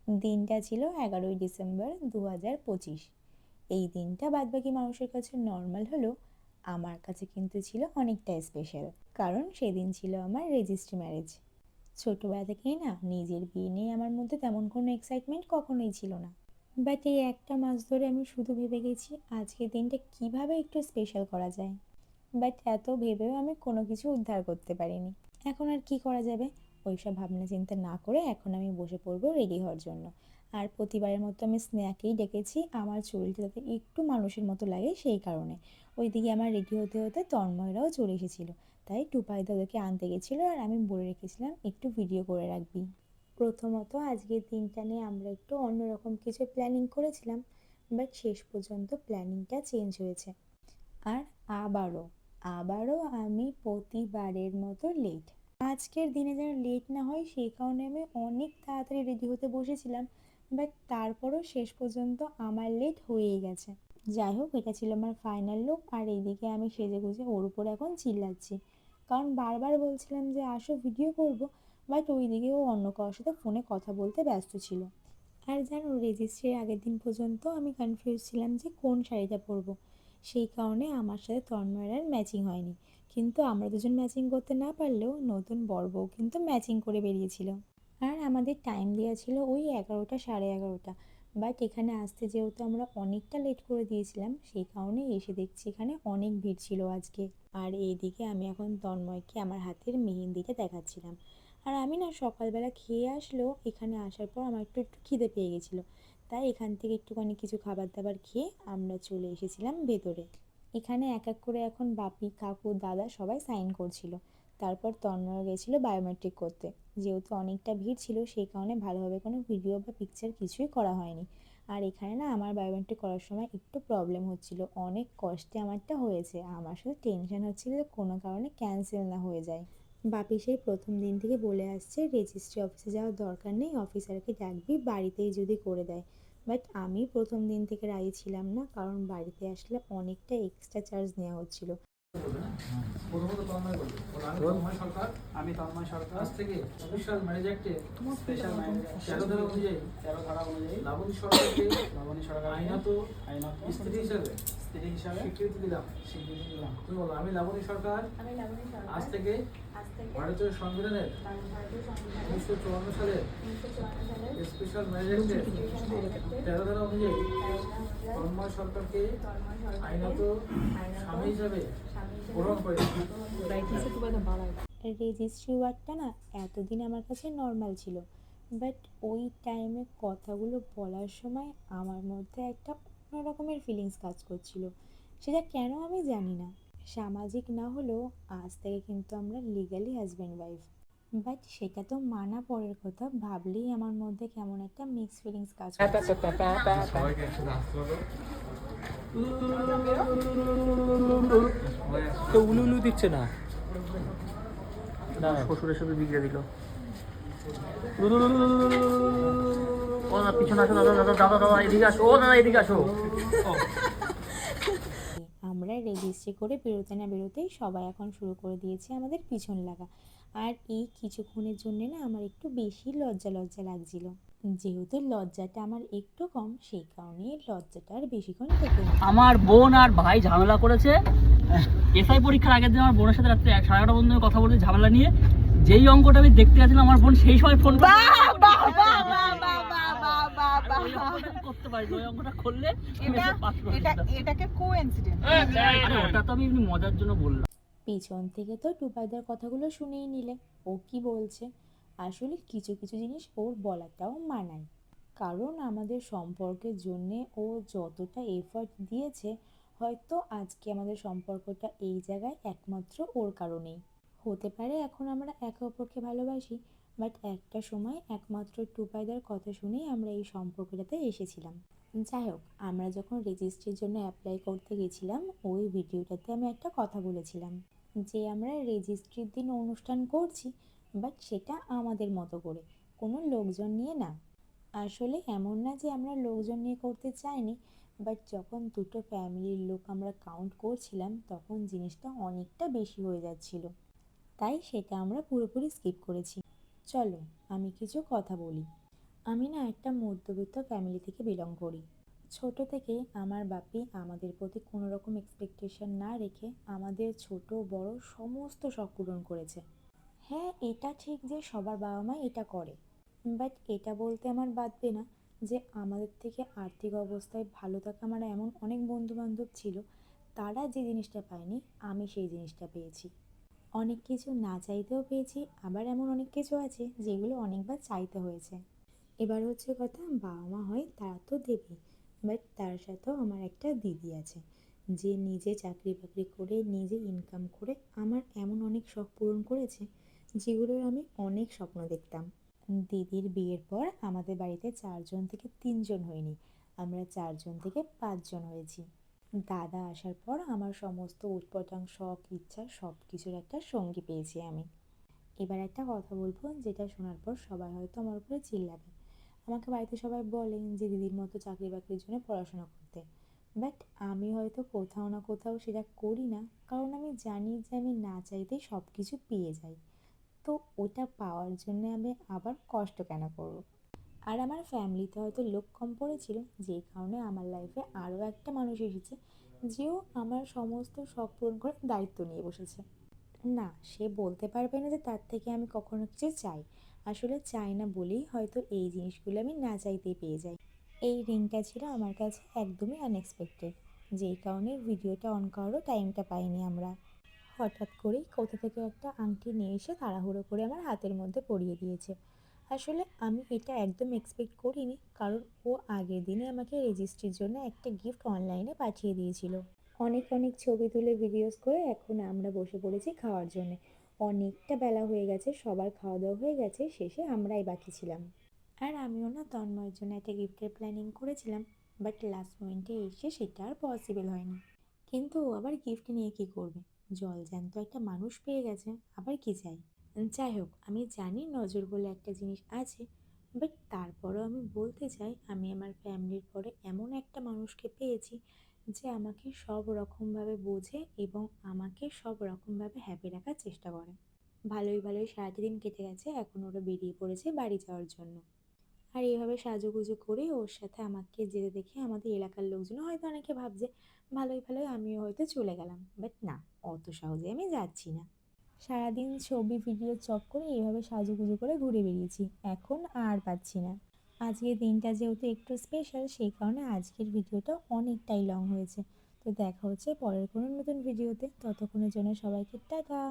দিনটা ছিল 11ই ডিসেম্বর 2025। এই দিনটা বাদবাকি মানুষের কাছে নর্মাল হলেও আমার কাছে কিন্তু ছিল অনেকটা স্পেশাল, কারণ সেদিন ছিল আমার রেজিস্ট্রি ম্যারেজ। ছোটোবেলা থেকেই না নিজের বিয়ে নিয়ে আমার মধ্যে তেমন কোনো এক্সাইটমেন্ট কখনোই ছিল না, বাট এই একটা মাস ধরে আমি শুধু ভেবে গেছি আজকের দিনটা কিভাবে একটু স্পেশাল করা যায়। বাট এত ভেবেও আমি কোনো কিছু উদ্ধার করতে পারিনি। এখন আর কি করা যাবে, ওইসব ভাবনা চিন্তা না করে এখন আমি বসে পড়বো রেডি হওয়ার জন্য। আর প্রতিবারের মতো আমি স্নেহাকেই ডেকেছি, আমার চুলটা যাতে একটু মানুষের মতো লাগে সেই কারণে। ওইদিকে আমার রেডি হতে হতে তন্ময়রাও চলে এসেছিলো, তাই টুপাইদা ওদেরকে আনতে গেছিলো আর আমি বলে রেখেছিলাম একটু ভিডিও করে রাখবি। প্রথমত আজকের দিনটা নিয়ে আমরা একটু অন্যরকম কিছু প্ল্যানিং করেছিলাম, বাট শেষ পর্যন্ত প্ল্যানিংটা চেঞ্জ হয়েছে। আর আবারও আবারও আমি প্রতিবারের মতো লেট। আজকের দিনে যেন লেট না হয় সেই কারণে আমি অনেক তাড়াতাড়ি রেডি হতে বসেছিলাম, বাট তারপরও শেষ পর্যন্ত আমার লেট হয়েই গেছে। যাই হোক, এটা ছিল আমার ফাইনাল লুক। আর এইদিকে আমি সেজে গুজে ওর উপর এখন চিল্লাচ্ছি, কারণ বারবার বলছিলাম যে আসো ভিডিও করব, বাট ওইদিকে ও অন্য কারোর সাথে ফোনে কথা বলতে ব্যস্ত ছিল। আর জানো, রেজিস্ট্রির আগের দিন পর্যন্ত আমি কনফিউজ ছিলাম যে কোন শাড়িটা পরবো, সেই কারণে আমার সাথে তন্ময়ের আর ম্যাচিং হয়নি। কিন্তু আমরা দুজন ম্যাচিং করতে না পারলেও নতুন বর বউ কিন্তু ম্যাচিং করে বেরিয়েছিল। আর আমাদের টাইম দেওয়া ছিল ওই 11টা সাড়ে 11টা, বাট এখানে আসতে যেহেতু আমরা অনেকটা লেট করে দিয়েছিলাম সেই কারণে এসে দেখছি এখানে অনেক ভিড় ছিল আজকে। আর এইদিকে আমি এখন তন্ময়কে আমার হাতের মেহেন্দিটা দেখাচ্ছিলাম। আর আমি না সকালবেলা খেয়ে আসলেও এখানে আসার পর আমার একটু একটু খিদে পেয়ে গেছিলো, তাই এখান থেকে একটুখানি কিছু খাবার দাবার খেয়ে আমরা চলে এসেছিলাম ভেতরে। এখানে এক এক করে এখন বাপি, কাকু, দাদা সবাই সাইন করছিল। তারপর তন্ময় গেছিলো বায়োমেট্রিক করতে। যেহেতু অনেকটা ভিড় ছিল সেই কারণে ভালোভাবে কোনো ভিডিও বা পিকচার কিছুই করা হয়নি। আর এখানে না আমার বায়োমেট্রিক করার সময় একটু প্রবলেম হচ্ছিল, অনেক কষ্টে আমারটা হয়েছে। আমার শুধু টেনশন হচ্ছিল যে কোনো কারণে ক্যান্সেল না হয়ে যায়। বাপি সেই প্রথম দিন থেকে বলে আসছে রেজিস্ট্রি অফিসে যাওয়ার দরকার নেই, অফিসারকে ডাকবি, বাড়িতেই যদি করে দেয়। বাট আমি প্রথম দিন থেকে রাজি ছিলাম না, কারণ বাড়িতে আসলে অনেকটা এক্সট্রা চার্জ নেওয়া হচ্ছিল। প্রথমত তন্ময় বলবো, আমি তন্ময় সরকার। আমি তন্ময় সরকার। আজ থেকে স্পেশাল ম্যারেজ অ্যাক্টে স্পেশাল ম্যারেজ 13 ধারা অনুযায়ী লাবণী সরকারকে আইনত স্ত্রী হিসাবে স্বীকৃতি দিলাম। তুমি বলো, আমি লাবণী সরকার আজ থেকে ভারতীয় সংবিধানের 1954 সালের স্পেশাল ম্যারেজ অ্যাক্টে 13 ধারা অনুযায়ী তন্ময় সরকারকে আইনত স্বামী হিসাবে গ্রহণ করে। রেজিস্ট্রি ওয়ার্ডটা না এতদিন আমার কাছে নর্মাল ছিল, বাট ওই টাইমে কথাগুলো বলার সময় আমার মধ্যে একটা অন্য রকমের ফিলিংস কাজ করছিল। সেটা কেন আমি জানি না। সামাজিক না হলেও আজ থেকে কিন্তু আমরা লিগালি হাজব্যান্ড ওয়াইফ, বাট সেটা তো মানা পরের কথা। ভাবলেই আমার মধ্যে কেমন একটা মিক্স ফিলিংস কাজ করছে। তো উলু উলু দিচ্ছে না, শ্বশুরের সাথে বিগড়ে দিল। ও দাদা পিছনে আসো, দাদা দাদা দাদা দাদা এদিকে আসো, ও দাদা এদিকে আসো। আমরা রেজিস্ট্রি করে বেরোতে না বেরোতেই সবাই এখন শুরু করে দিয়েছে আমাদের পিছন লাগা। আর এই কিছুক্ষণের জন্য না আমার একটু বেশি লজ্জা লজ্জা লাগছিল। যেহেতু লজ্জাটা আমার একটু কম সেই কারণে লজ্জাটা আর বেশিক্ষণ থেকে না। আমার বোন আর ভাই ঝামেলা করেছে এসআই পরীক্ষার আগের দিন। আমার বোনের সাথে রাত্রে 11:30 পর্যন্ত কথা বলতে ঝামেলা নিয়ে। যেই অঙ্কটা আমি দেখতে গেছিলাম আমার বোন সেই সময় ফোন করতে পারি, ওই অঙ্কটা করলে এটাকে কোইন্সিডেন্ট। ওটা তো আমি এমনি মজার জন্য বললাম। পিছন থেকে তো টুপাইদার কথাগুলো শুনেই নিলে ও কি বলছে। আসলে কিছু কিছু জিনিস ওর বলাটাও মানায়, কারণ আমাদের সম্পর্কের জন্যে ও যতটা এফর্ট দিয়েছে, হয়তো আজকে আমাদের সম্পর্কটা এই জায়গায় একমাত্র ওর কারণেই। হতে পারে এখন আমরা একে অপরকে ভালোবাসি, বাট একটা সময় একমাত্র টুপাইদার কথা শুনেই আমরা এই সম্পর্কটাতে এসেছিলাম। যাই হোক, আমরা যখন রেজিস্ট্রির জন্য অ্যাপ্লাই করতে গেছিলাম ওই ভিডিওটাতে আমি একটা কথা বলেছিলাম যে আমরা রেজিস্ট্রির দিন অনুষ্ঠান করছি, বাট সেটা আমাদের মতো করে, কোনো লোকজন নিয়ে না। আসলে এমন না যে আমরা লোকজন নিয়ে করতে চাইনি, বাট যখন দুটো ফ্যামিলির লোক আমরা কাউন্ট করছিলাম তখন জিনিসটা অনেকটা বেশি হয়ে যাচ্ছিল, তাই সেটা আমরা পুরোপুরি স্কিপ করেছি। চলো আমি কিছু কথা বলি। আমি না একটা মধ্যবিত্ত ফ্যামিলি থেকে বিলং করি। ছোট থেকেই আমার বাপি আমাদের প্রতি কোনো রকম এক্সপেকটেশন না রেখে আমাদের ছোট বড় সমস্ত শখ পূরণ করেছে। হ্যাঁ, এটা ঠিক যে সবার বাবা মা এটা করে, বাট এটা বলতে আমার বাধবে না যে আমাদের থেকে আর্থিক অবস্থায় ভালো থাকা আমার এমন অনেক বন্ধু বান্ধব ছিল, তারা যে জিনিসটা পায়নি আমি সেই জিনিসটা পেয়েছি। অনেক কিছু না চাইতেও পেয়েছি, আবার এমন অনেক কিছু আছে যেগুলো অনেকবার চাইতে হয়েছে। এবার হচ্ছে কথা, বাবা মা হয় তারা তো দেবেই, বাট তার সাথেও আমার একটা দিদি আছে যে নিজে চাকরি বাকরি করে নিজে ইনকাম করে আমার এমন অনেক শখ পূরণ করেছে যেগুলোর আমি অনেক স্বপ্ন দেখতাম। দিদির বিয়ের পর আমাদের বাড়িতে 4 জন থেকে 3 জন হয়নি, আমরা 4 জন থেকে 5 জন হয়েছি। দাদা আসার পর আমার সমস্ত উৎপটাং শখ ইচ্ছা সব কিছুর একটা সঙ্গী পেয়েছি আমি। এবার একটা কথা বলবো যেটা শোনার পর সবাই হয়তো আমার উপরে চিল্লাবে। আমাকে বাড়িতে সবাই বলেন যে দিদির মতো চাকরি বাকরির জন্য পড়াশোনা করতে, বাট আমি হয়তো কোথাও না কোথাও সেটা করি না, কারণ আমি জানি যে আমি না চাইতেই সব কিছু পেয়ে যাই। তো ওটা পাওয়ার জন্য আমি আবার কষ্ট কেন করব। আর আমার ফ্যামিলিতে হয়তো লোক কম পড়েছিল, যেই কারণে আমার লাইফে আরও একটা মানুষ এসেছে যেও আমার সমস্ত শখ পূরণ করার দায়িত্ব নিয়ে বসেছে। না, সে বলতে পারবে না যে তার থেকে আমি কখনো কিছু চাই। আসলে চাই না বলেই হয়তো এই জিনিসগুলো আমি না চাইতেই পেয়ে যাই। এই রিংটা ছিল আমার কাছে একদমই আনএক্সপেক্টেড, যেই কারণে ভিডিওটা অন করারও টাইমটা পাইনি আমরা। হঠাৎ করেই কোথা থেকে একটা আংটি নিয়ে এসে তাড়াহুড়ো করে আমার হাতের মধ্যে পরিয়ে দিয়েছে। আসলে আমি এটা একদম এক্সপেক্ট করিনি, কারণ ও আগের দিনে আমাকে রেজিস্ট্রির জন্য একটা গিফট অনলাইনে পাঠিয়ে দিয়েছিল। অনেক অনেক ছবি তুলে ভিডিওস করে এখন আমরা বসে পড়েছি খাওয়ার জন্যে। অনেকটা বেলা হয়ে গেছে, সবার খাওয়া দাওয়া হয়ে গেছে, শেষে আমরাই বাকি ছিলাম। আর আমিও না তন্ময়ের জন্য একটা গিফটের প্ল্যানিং করেছিলাম, বাট লাস্ট মোমেন্টে এসে সেটা আর পসিবল হয়নি। কিন্তু ও আবার গিফট নিয়ে কী করবে, জলজ্যান্ত একটা মানুষ পেয়ে গেছে, আবার কি চাই। যাই হোক, আমি জানি নজর বলে একটা জিনিস আছে, বাট তারপরেও আমি বলতে চাই আমি আমার ফ্যামিলির পরে এমন একটা মানুষকে পেয়েছি যে আমাকে সব রকমভাবে বোঝে এবং আমাকে সব রকমভাবে হ্যাপি রাখার চেষ্টা করে। ভালোই ভালোই সারাটা দিন কেটে গেছে, এখন ওরা বেরিয়ে পড়েছে বাড়ি যাওয়ার জন্য। আর এইভাবে সাজুগুজু করে ওর সাথে আমাকে যেতে দেখে আমাদের এলাকার লোকজন হয়তো অনেকে ভাবছে ভালোই ভালোই আমিও হয়তো চলে গেলাম, বাট না, অত সহজে আমি যাচ্ছি না। সারাদিন ছবি ভিডিও চক করে এইভাবে সাজুগুজু করে ঘুরে বেরিয়েছি, এখন আর পাচ্ছি না। আজকের দিনটা যেহেতু একটু স্পেশাল, সেই কারণে আজকের ভিডিওটা অনেকটাই লং হয়েছে। তো দেখা হচ্ছে পরের কোনো নতুন ভিডিওতে, ততক্ষণের জন্য সবাইকে টাটা।